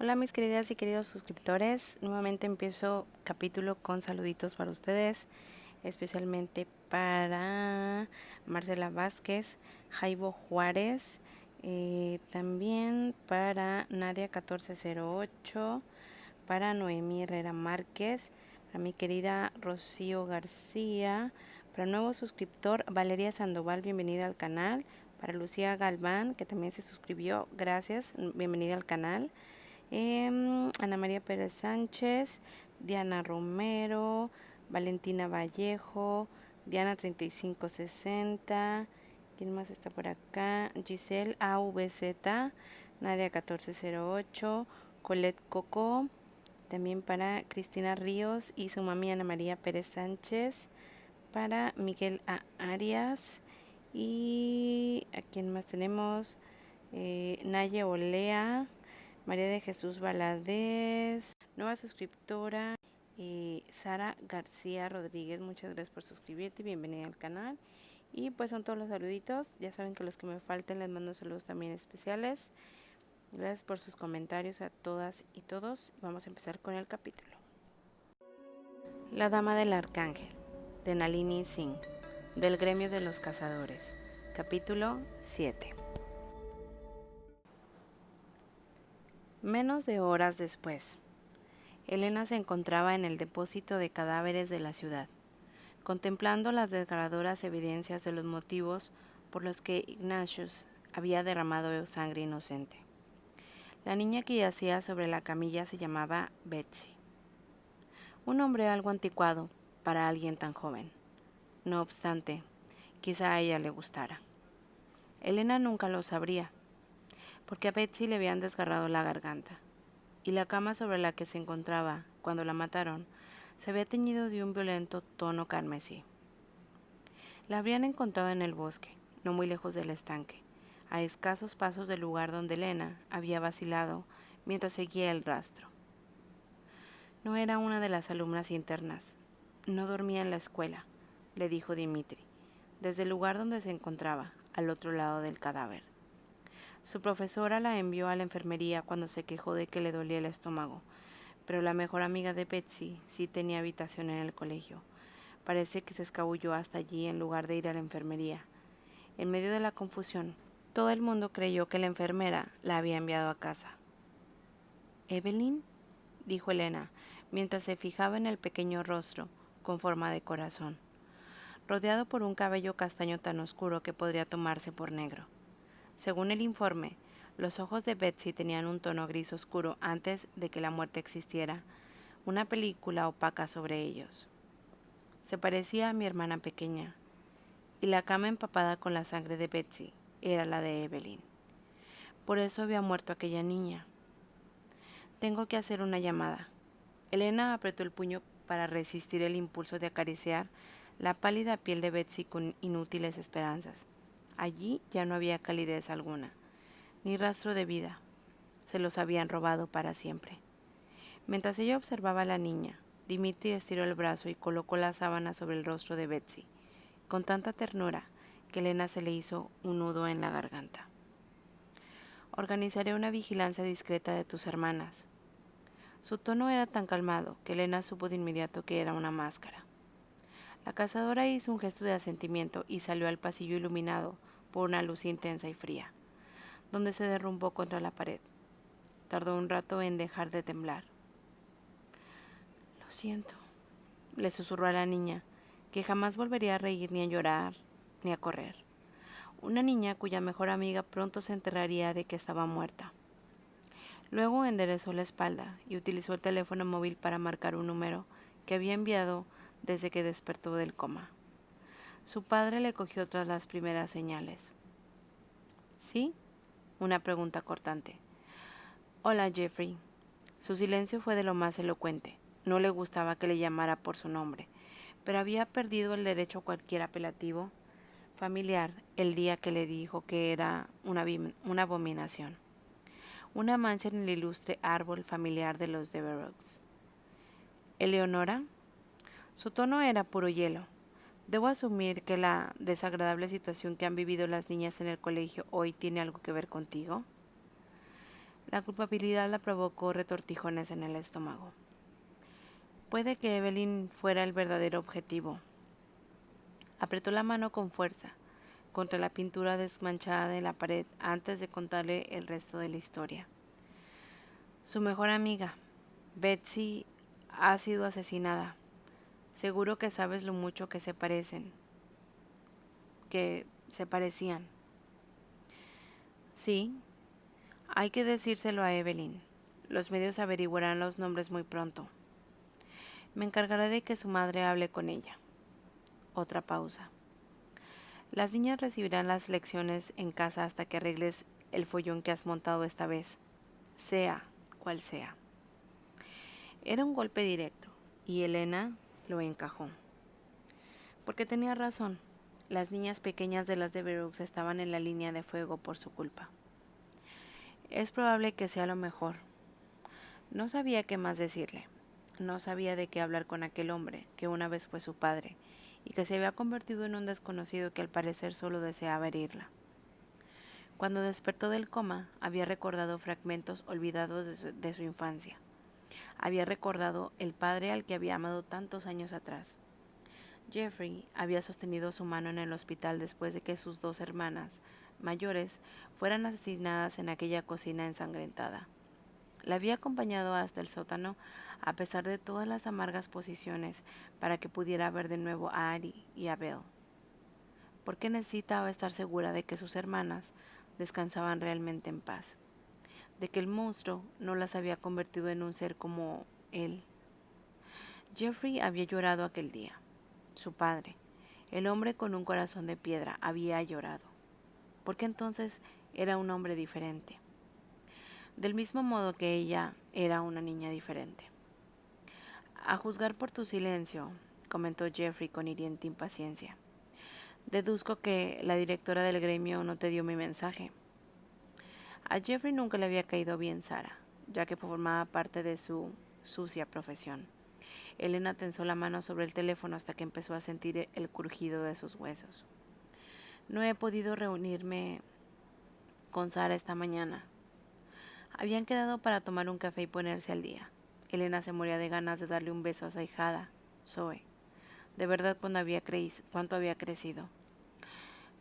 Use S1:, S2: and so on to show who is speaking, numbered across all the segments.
S1: Hola mis queridas y queridos suscriptores, nuevamente empiezo capítulo con saluditos para ustedes, especialmente para Marcela Vázquez, Jaibo Juárez, también para Nadia 1408, para Noemí Herrera Márquez, para mi querida Rocío García, para nuevo suscriptor Valeria Sandoval, bienvenida al canal, para Lucía Galván, que también se suscribió, gracias, bienvenida al canal. Ana María Pérez Sánchez, Diana Romero, Valentina Vallejo, Diana 3560, ¿quién más está por acá? Giselle AVZ, Nadia 1408, Colette Coco, también para Cristina Ríos y su mami Ana María Pérez Sánchez, para Miguel Arias y ¿a quién más tenemos? Naye Olea, María de Jesús Valadez, nueva suscriptora, Sara García Rodríguez, muchas gracias por suscribirte y bienvenida al canal. Y pues son todos los saluditos, ya saben que los que me falten les mando saludos también especiales. Gracias por sus comentarios a todas y todos. Vamos a empezar con el capítulo. La Dama del Arcángel, de Nalini Singh, del Gremio de los Cazadores, capítulo 7. Menos de horas después, Elena se encontraba en el depósito de cadáveres de la ciudad, contemplando las desgarradoras evidencias de los motivos por los que Ignatius había derramado sangre inocente. La niña que yacía sobre la camilla se llamaba Betsy. Un nombre algo anticuado para alguien tan joven. No obstante, quizá a ella le gustara. Elena nunca lo sabría, porque a Betsy le habían desgarrado la garganta, y la cama sobre la que se encontraba cuando la mataron se había teñido de un violento tono carmesí. La habrían encontrado en el bosque, no muy lejos del estanque, a escasos pasos del lugar donde Elena había vacilado mientras seguía el rastro. No era una de las alumnas internas, no dormía en la escuela, le dijo Dimitri, desde el lugar donde se encontraba, al otro lado del cadáver. Su profesora la envió a la enfermería cuando se quejó de que le dolía el estómago, pero la mejor amiga de Betsy sí tenía habitación en el colegio. Parece que se escabulló hasta allí en lugar de ir a la enfermería. En medio de la confusión, todo el mundo creyó que la enfermera la había enviado a casa. «¿Evelyn?», dijo Elena, mientras se fijaba en el pequeño rostro con forma de corazón, rodeado por un cabello castaño tan oscuro que podría tomarse por negro. Según el informe, los ojos de Betsy tenían un tono gris oscuro antes de que la muerte existiera, una película opaca sobre ellos. Se parecía a mi hermana pequeña, y la cama empapada con la sangre de Betsy era la de Evelyn. Por eso había muerto aquella niña. Tengo que hacer una llamada. Elena apretó el puño para resistir el impulso de acariciar la pálida piel de Betsy con inútiles esperanzas. Allí ya no había calidez alguna, ni rastro de vida. Se los habían robado para siempre. Mientras ella observaba a la niña, Dimitri estiró el brazo y colocó la sábana sobre el rostro de Betsy, con tanta ternura que Elena se le hizo un nudo en la garganta. Organizaré una vigilancia discreta de tus hermanas. Su tono era tan calmado que Elena supo de inmediato que era una máscara. La cazadora hizo un gesto de asentimiento y salió al pasillo iluminado por una luz intensa y fría, donde se derrumbó contra la pared. Tardó un rato en dejar de temblar. «Lo siento», le susurró a la niña, que jamás volvería a reír ni a llorar ni a correr. Una niña cuya mejor amiga pronto se enteraría de que estaba muerta. Luego enderezó la espalda y utilizó el teléfono móvil para marcar un número que había enviado desde que despertó del coma. Su padre le cogió tras las primeras señales. «¿Sí?», una pregunta cortante. «Hola, Jeffrey». Su silencio fue de lo más elocuente. No le gustaba que le llamara por su nombre, pero había perdido el derecho a cualquier apelativo familiar el día que le dijo que era una abominación, una mancha en el ilustre árbol familiar de los Devereux. «¿Eleonora?». Su tono era puro hielo. «Debo asumir que la desagradable situación que han vivido las niñas en el colegio hoy tiene algo que ver contigo». La culpabilidad la provocó retortijones en el estómago. Puede que Evelyn fuera el verdadero objetivo. Apretó la mano con fuerza contra la pintura desmanchada de la pared antes de contarle el resto de la historia. Su mejor amiga, Betsy, ha sido asesinada. Seguro que sabes lo mucho que se parecían. Sí, hay que decírselo a Evelyn. Los medios averiguarán los nombres muy pronto. Me encargaré de que su madre hable con ella. Otra pausa. Las niñas recibirán las lecciones en casa hasta que arregles el follón que has montado esta vez, sea cual sea. Era un golpe directo, y Elena lo encajó. Porque tenía razón, las niñas pequeñas de las de Brooks estaban en la línea de fuego por su culpa. Es probable que sea lo mejor. No sabía qué más decirle. No sabía de qué hablar con aquel hombre, que una vez fue su padre, y que se había convertido en un desconocido que al parecer solo deseaba herirla. Cuando despertó del coma, había recordado fragmentos olvidados de su infancia. Había recordado el padre al que había amado tantos años atrás. Jeffrey había sostenido su mano en el hospital después de que sus dos hermanas mayores fueran asesinadas en aquella cocina ensangrentada. La había acompañado hasta el sótano a pesar de todas las amargas posiciones para que pudiera ver de nuevo a Ari y a Belle. Porque necesitaba estar segura de que sus hermanas descansaban realmente en paz, de que el monstruo no las había convertido en un ser como él. Jeffrey había llorado aquel día. Su padre, el hombre con un corazón de piedra, había llorado. Porque entonces era un hombre diferente. Del mismo modo que ella era una niña diferente. A juzgar por tu silencio, comentó Jeffrey con hiriente impaciencia. Deduzco que la directora del gremio no te dio mi mensaje. A Jeffrey nunca le había caído bien Sara, ya que formaba parte de su sucia profesión. Elena tensó la mano sobre el teléfono hasta que empezó a sentir el crujido de sus huesos. No he podido reunirme con Sara esta mañana. Habían quedado para tomar un café y ponerse al día. Elena se moría de ganas de darle un beso a su ahijada, Zoe. De verdad, cuánto había crecido.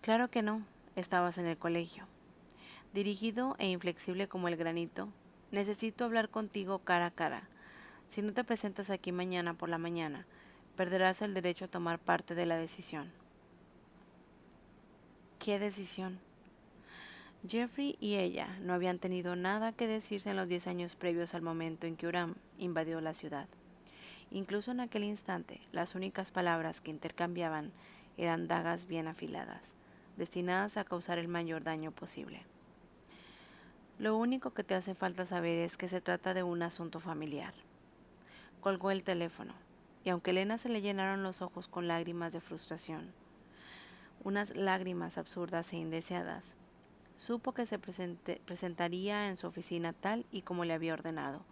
S1: Claro que no, estabas en el colegio. Dirigido e inflexible como el granito, necesito hablar contigo cara a cara. Si no te presentas aquí mañana por la mañana, perderás el derecho a tomar parte de la decisión. ¿Qué decisión? Jeffrey y ella no habían tenido nada que decirse en los 10 años previos al momento en que Uram invadió la ciudad. Incluso en aquel instante, las únicas palabras que intercambiaban eran dagas bien afiladas, destinadas a causar el mayor daño posible. Lo único que te hace falta saber es que se trata de un asunto familiar. Colgó el teléfono, y aunque a Elena se le llenaron los ojos con lágrimas de frustración, unas lágrimas absurdas e indeseadas, supo que se presentaría en su oficina tal y como le había ordenado,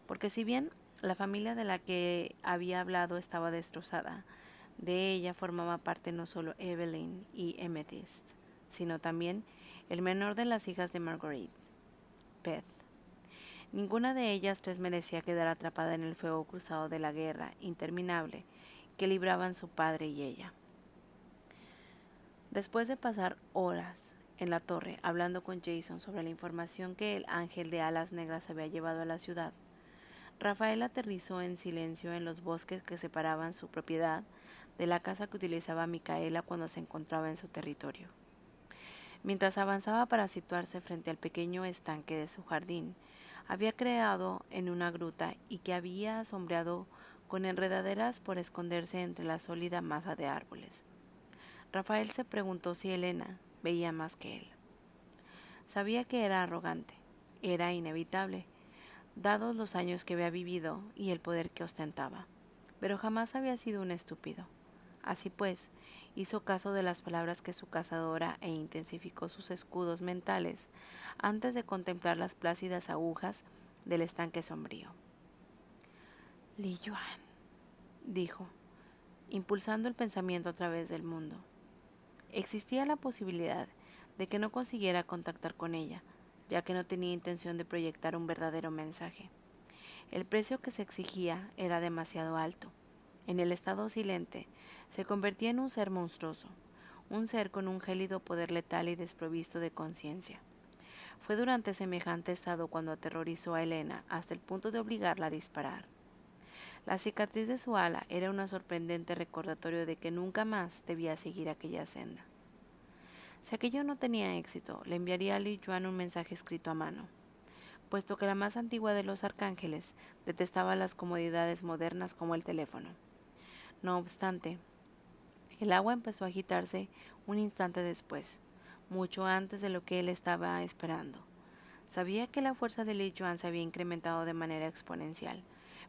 S1: porque si bien la familia de la que había hablado estaba destrozada, de ella formaba parte no solo Evelyn y Amethyst, sino también el menor de las hijas de Marguerite, Beth. Ninguna de ellas tres merecía quedar atrapada en el fuego cruzado de la guerra interminable que libraban su padre y ella. Después de pasar horas en la torre hablando con Jason sobre la información que el ángel de alas negras había llevado a la ciudad, Rafael aterrizó en silencio en los bosques que separaban su propiedad de la casa que utilizaba Micaela cuando se encontraba en su territorio. Mientras avanzaba para situarse frente al pequeño estanque de su jardín, había creado en una gruta y que había sombreado con enredaderas por esconderse entre la sólida masa de árboles. Rafael se preguntó si Elena veía más que él. Sabía que era arrogante, era inevitable, dados los años que había vivido y el poder que ostentaba, pero jamás había sido un estúpido. Así pues, hizo caso de las palabras que su cazadora e intensificó sus escudos mentales antes de contemplar las plácidas agujas del estanque sombrío. Li Yuan, dijo, impulsando el pensamiento a través del mundo. Existía la posibilidad de que no consiguiera contactar con ella, ya que no tenía intención de proyectar un verdadero mensaje. El precio que se exigía era demasiado alto. En el estado silente, se convertía en un ser monstruoso, un ser con un gélido poder letal y desprovisto de conciencia. Fue durante semejante estado cuando aterrorizó a Elena hasta el punto de obligarla a disparar. La cicatriz de su ala era un sorprendente recordatorio de que nunca más debía seguir aquella senda. Si aquello no tenía éxito, le enviaría a Li Yuan un mensaje escrito a mano, puesto que la más antigua de los arcángeles detestaba las comodidades modernas como el teléfono. No obstante, el agua empezó a agitarse un instante después, mucho antes de lo que él estaba esperando. Sabía que la fuerza de Li Yuan se había incrementado de manera exponencial,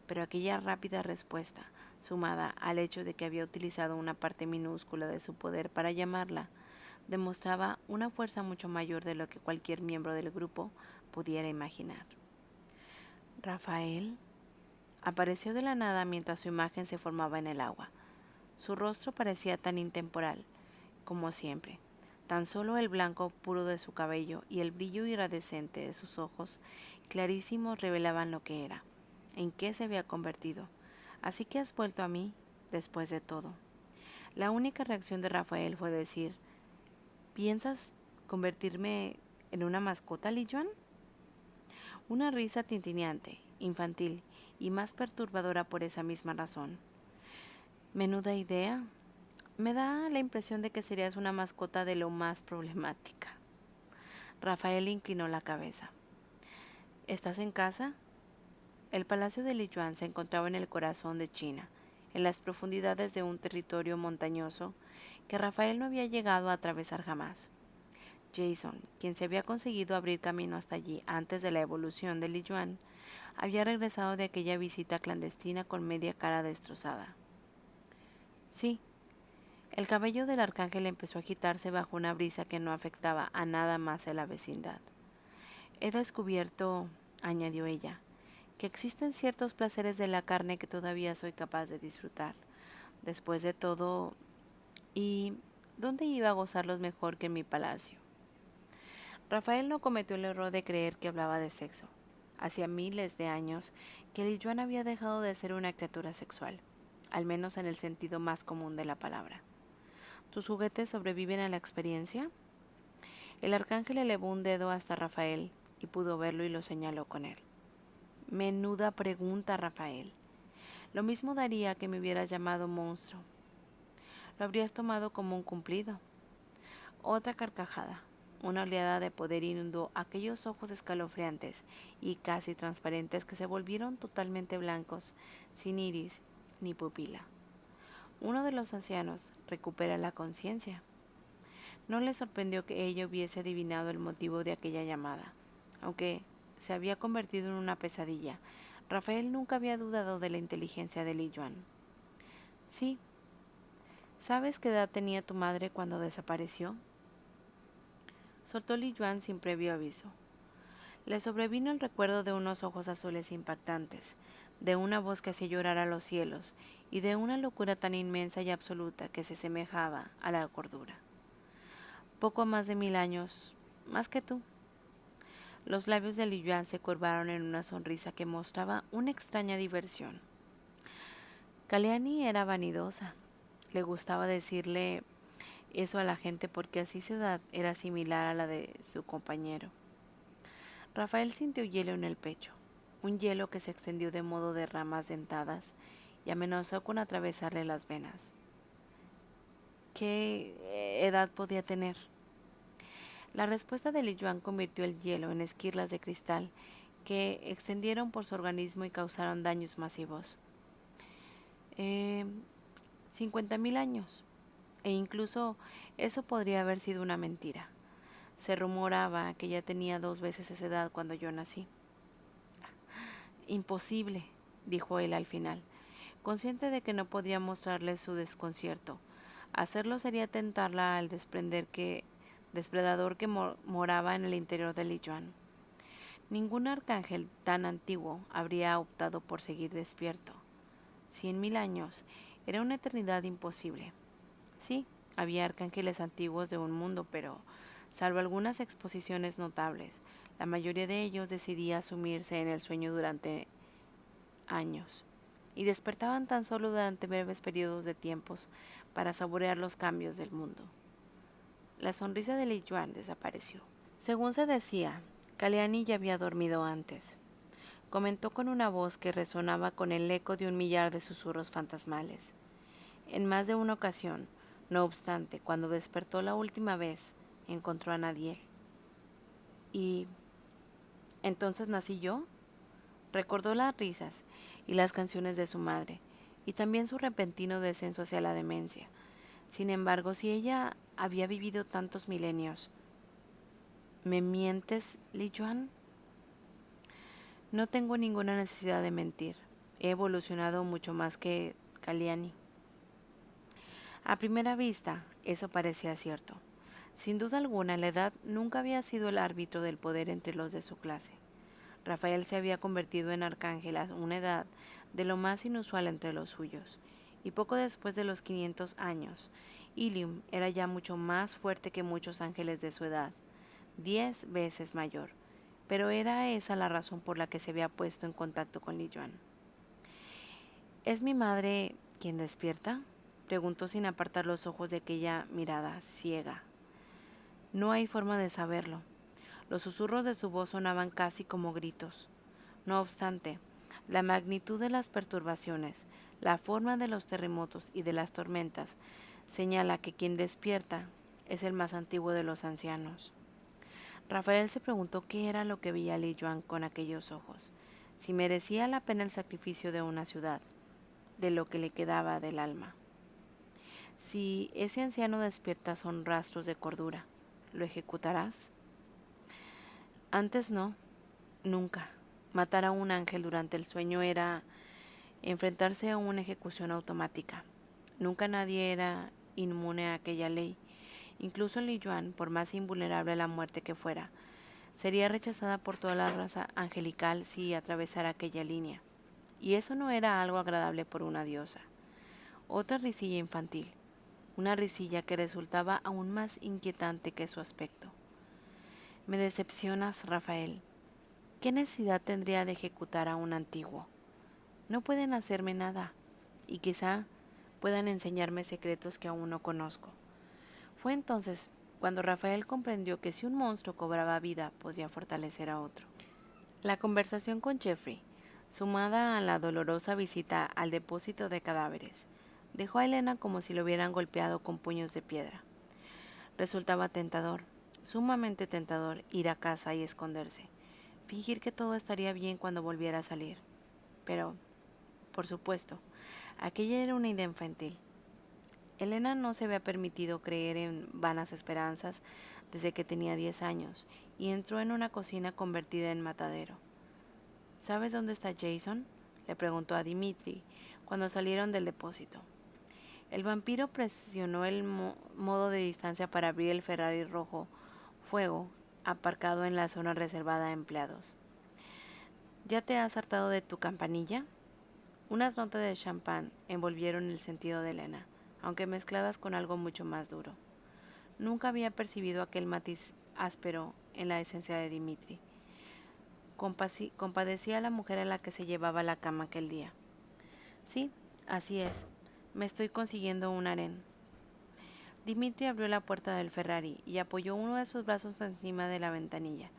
S1: pero aquella rápida respuesta, sumada al hecho de que había utilizado una parte minúscula de su poder para llamarla, demostraba una fuerza mucho mayor de lo que cualquier miembro del grupo pudiera imaginar. Rafael apareció de la nada mientras su imagen se formaba en el agua. Su rostro parecía tan intemporal como siempre. Tan solo el blanco puro de su cabello y el brillo iridescente de sus ojos clarísimos revelaban lo que era, en qué se había convertido. Así que has vuelto a mí, después de todo. La única reacción de Rafael fue decir: ¿piensas convertirme en una mascota, Li Yuan? Una risa tintineante, infantil y más perturbadora por esa misma razón. Menuda idea. Me da la impresión de que serías una mascota de lo más problemática. Rafael inclinó la cabeza. ¿Estás en casa? El palacio de Li Yuan se encontraba en el corazón de China, en las profundidades de un territorio montañoso que Rafael no había llegado a atravesar jamás. Jason, quien se había conseguido abrir camino hasta allí antes de la evolución de Li Yuan, había regresado de aquella visita clandestina con media cara destrozada. Sí. El cabello del arcángel empezó a agitarse bajo una brisa que no afectaba a nada más en la vecindad. He descubierto, añadió ella, que existen ciertos placeres de la carne que todavía soy capaz de disfrutar. Después de todo, ¿y dónde iba a gozarlos mejor que en mi palacio? Rafael no cometió el error de creer que hablaba de sexo. Hacía miles de años que Li Yuan había dejado de ser una criatura sexual, al menos en el sentido más común de la palabra. ¿Tus juguetes sobreviven a la experiencia? El arcángel elevó un dedo hasta Rafael y pudo verlo y lo señaló con él. Menuda pregunta, Rafael. Lo mismo daría que me hubieras llamado monstruo. Lo habrías tomado como un cumplido. Otra carcajada. Una oleada de poder inundó aquellos ojos escalofriantes y casi transparentes que se volvieron totalmente blancos, sin iris ni pupila. Uno de los ancianos recupera la conciencia. No le sorprendió que ella hubiese adivinado el motivo de aquella llamada. Aunque se había convertido en una pesadilla, Rafael nunca había dudado de la inteligencia de Li Yuan. Sí. ¿Sabes qué edad tenía tu madre cuando desapareció? Soltó Li Yuan sin previo aviso. Le sobrevino el recuerdo de unos ojos azules impactantes, de una voz que hacía llorar a los cielos y de una locura tan inmensa y absoluta que se semejaba a la cordura. Poco más de 1000 años, más que tú. Los labios de Li Yuan se curvaron en una sonrisa que mostraba una extraña diversión. Kaliani era vanidosa. Le gustaba decirle eso a la gente porque así su edad era similar a la de su compañero. Rafael sintió hielo en el pecho, un hielo que se extendió de modo de ramas dentadas y amenazó con atravesarle las venas. ¿Qué edad podía tener? La respuesta de Li Yuan convirtió el hielo en esquirlas de cristal que extendieron por su organismo y causaron daños masivos. 50.000 años. E incluso eso podría haber sido una mentira. Se rumoraba que ella tenía 2 veces esa edad cuando yo nací. Imposible, dijo él al final, consciente de que no podía mostrarle su desconcierto. Hacerlo sería tentarla al depredador que moraba en el interior de Li Yuan. Ningún arcángel tan antiguo habría optado por seguir despierto. 100.000 años era una eternidad imposible. Sí, había arcángeles antiguos de un mundo, pero, salvo algunas exposiciones notables, La mayoría de ellos decidía sumirse en el sueño durante años y despertaban tan solo durante breves periodos de tiempos para saborear los cambios del mundo. La sonrisa de Li Yuan desapareció. Según se decía, Kalyani ya había dormido antes. Comentó con una voz que resonaba con el eco de 1 millar de susurros fantasmales. En más de una ocasión, no obstante, cuando despertó la última vez, encontró a Nadiel. ¿Y entonces nací yo? Recordó las risas y las canciones de su madre, y también su repentino descenso hacia la demencia. Sin embargo, si ella había vivido tantos milenios, ¿me mientes, Li Yuan? No tengo ninguna necesidad de mentir. He evolucionado mucho más que Kalyani. A primera vista, eso parecía cierto. Sin duda alguna, la edad nunca había sido el árbitro del poder entre los de su clase. Rafael se había convertido en arcángel a una edad de lo más inusual entre los suyos, y poco después de los 500 años, Ilium era ya mucho más fuerte que muchos ángeles de su edad, 10 veces mayor, pero era esa la razón por la que se había puesto en contacto con Li Yuan. ¿Es mi madre quien despierta?, preguntó sin apartar los ojos de aquella mirada ciega. No hay forma de saberlo. Los susurros de su voz sonaban casi como gritos. No obstante, la magnitud de las perturbaciones, la forma de los terremotos y de las tormentas señala que quien despierta es el más antiguo de los ancianos. Rafael se preguntó qué era lo que veía Li Yuan con aquellos ojos, si merecía la pena el sacrificio de una ciudad, de lo que le quedaba del alma. Si ese anciano despierta son rastros de cordura, ¿lo ejecutarás? Antes no, nunca. Matar a un ángel durante el sueño era enfrentarse a una ejecución automática. Nunca nadie era inmune a aquella ley. Incluso Li Yuan, por más invulnerable a la muerte que fuera, sería rechazada por toda la raza angelical si atravesara aquella línea. Y eso no era algo agradable por una diosa. Otra risilla infantil, una risilla que resultaba aún más inquietante que su aspecto. Me decepcionas, Rafael. ¿Qué necesidad tendría de ejecutar a un antiguo? No pueden hacerme nada, y quizá puedan enseñarme secretos que aún no conozco. Fue entonces cuando Rafael comprendió que si un monstruo cobraba vida, podría fortalecer a otro. La conversación con Jeffrey, sumada a la dolorosa visita al depósito de cadáveres, dejó a Elena como si lo hubieran golpeado con puños de piedra. Resultaba tentador, sumamente tentador, ir a casa y esconderse, fingir que todo estaría bien cuando volviera a salir. Pero, por supuesto, aquella era una idea infantil. Elena no se había permitido creer en vanas esperanzas desde que tenía 10 años y entró en una cocina convertida en matadero. ¿Sabes dónde está Jason?, le preguntó a Dimitri cuando salieron del depósito. El vampiro presionó el modo de distancia para abrir el Ferrari rojo fuego aparcado en la zona reservada a empleados. ¿Ya te has hartado de tu campanilla? Unas notas de champán envolvieron el sentido de Elena, aunque mezcladas con algo mucho más duro. Nunca había percibido aquel matiz áspero en la esencia de Dimitri. Compadecía a la mujer a la que se llevaba a la cama aquel día. Sí, así es. Me estoy consiguiendo un harén. Dimitri abrió la puerta del Ferrari y apoyó uno de sus brazos encima de la ventanilla.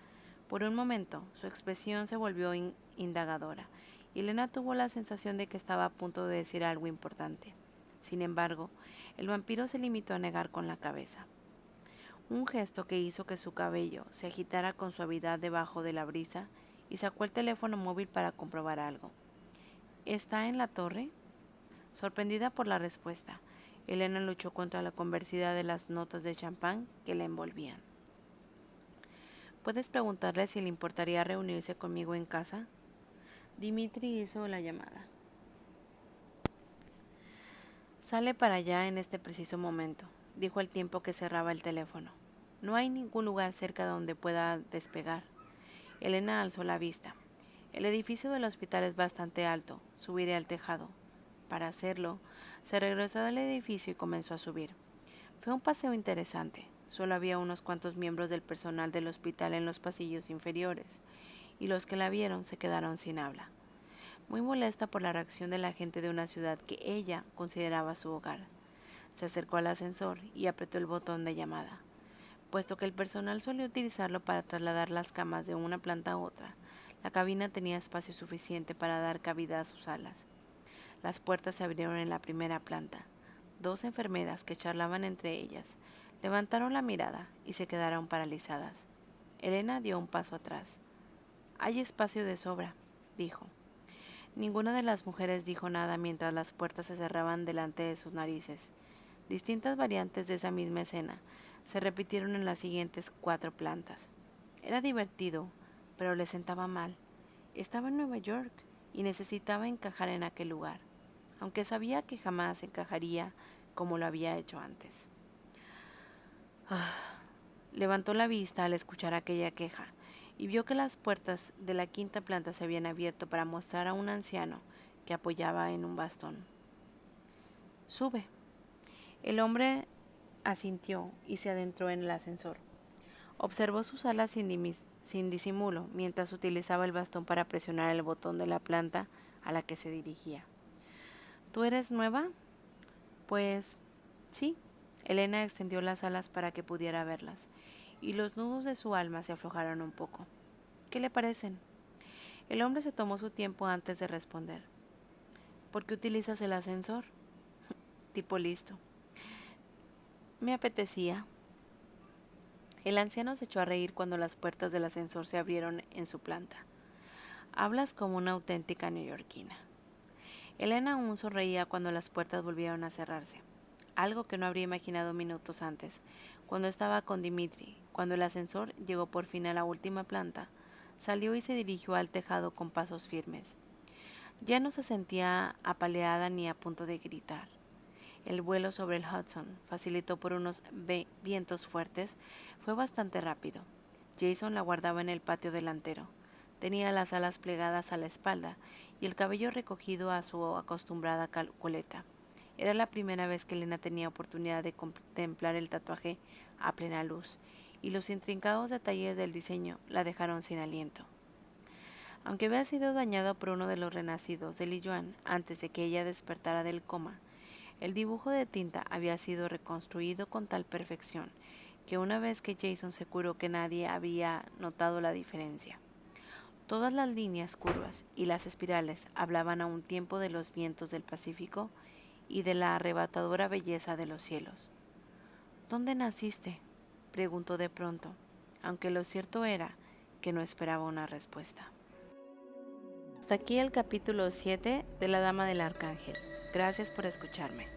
S1: Por un momento, su expresión se volvió indagadora, y Elena tuvo la sensación de que estaba a punto de decir algo importante. Sin embargo, el vampiro se limitó a negar con la cabeza. Un gesto que hizo que su cabello se agitara con suavidad debajo de la brisa, y sacó el teléfono móvil para comprobar algo. ¿Está en la torre? Sorprendida por la respuesta, Elena luchó contra la convexidad de las notas de champán que la envolvían. ¿Puedes preguntarle si le importaría reunirse conmigo en casa? Dimitri hizo la llamada. Sale para allá en este preciso momento, dijo al tiempo que cerraba el teléfono. No hay ningún lugar cerca donde pueda despegar. Elena alzó la vista. El edificio del hospital es bastante alto. Subiré al tejado. Para hacerlo, se regresó al edificio y comenzó a subir. Fue un paseo interesante. Solo había unos cuantos miembros del personal del hospital en los pasillos inferiores, y los que la vieron se quedaron sin habla, muy molesta por la reacción de la gente de una ciudad que ella consideraba su hogar. Se acercó al ascensor y apretó el botón de llamada. Puesto que el personal solía utilizarlo para trasladar las camas de una planta a otra, la cabina tenía espacio suficiente para dar cabida a sus alas. Las puertas se abrieron en la primera planta. Dos enfermeras que charlaban entre ellas levantaron la mirada y se quedaron paralizadas. Elena dio un paso atrás. «Hay espacio de sobra», dijo. Ninguna de las mujeres dijo nada mientras las puertas se cerraban delante de sus narices. Distintas variantes de esa misma escena se repitieron en las siguientes 4 plantas. Era divertido, pero le sentaba mal. Estaba en Nueva York y necesitaba encajar en aquel lugar, aunque sabía que jamás encajaría como lo había hecho antes. Levantó la vista al escuchar aquella queja y vio que las puertas de la 5ª planta se habían abierto para mostrar a un anciano que apoyaba en un bastón. «Sube». El hombre asintió y se adentró en el ascensor. Observó sus alas sin disimulo mientras utilizaba el bastón para presionar el botón de la planta a la que se dirigía. «¿Tú eres nueva?» «Pues sí». Elena extendió las alas para que pudiera verlas, y los nudos de su alma se aflojaron un poco. «¿Qué le parecen?» El hombre se tomó su tiempo antes de responder. «¿Por qué utilizas el ascensor?» «Tipo listo». «Me apetecía». El anciano se echó a reír cuando las puertas del ascensor se abrieron en su planta. «Hablas como una auténtica neoyorquina». Elena aún sonreía cuando las puertas volvieron a cerrarse, algo que no habría imaginado minutos antes, cuando estaba con Dimitri. Cuando el ascensor llegó por fin a la última planta, salió y se dirigió al tejado con pasos firmes. Ya no se sentía apaleada ni a punto de gritar. El vuelo sobre el Hudson, facilitado por unos vientos fuertes, fue bastante rápido. Jason la guardaba en el patio delantero. Tenía las alas plegadas a la espalda y el cabello recogido a su acostumbrada coleta. Era la primera vez que Elena tenía oportunidad de contemplar el tatuaje a plena luz, y los intrincados detalles del diseño la dejaron sin aliento. Aunque había sido dañado por uno de los renacidos de Li Yuan antes de que ella despertara del coma, el dibujo de tinta había sido reconstruido con tal perfección que una vez que Jason se curó que nadie había notado la diferencia. Todas las líneas curvas y las espirales hablaban a un tiempo de los vientos del Pacífico y de la arrebatadora belleza de los cielos. «¿Dónde naciste?», preguntó de pronto, aunque lo cierto era que no esperaba una respuesta. Hasta aquí el capítulo 7 de La Dama del Arcángel. Gracias por escucharme.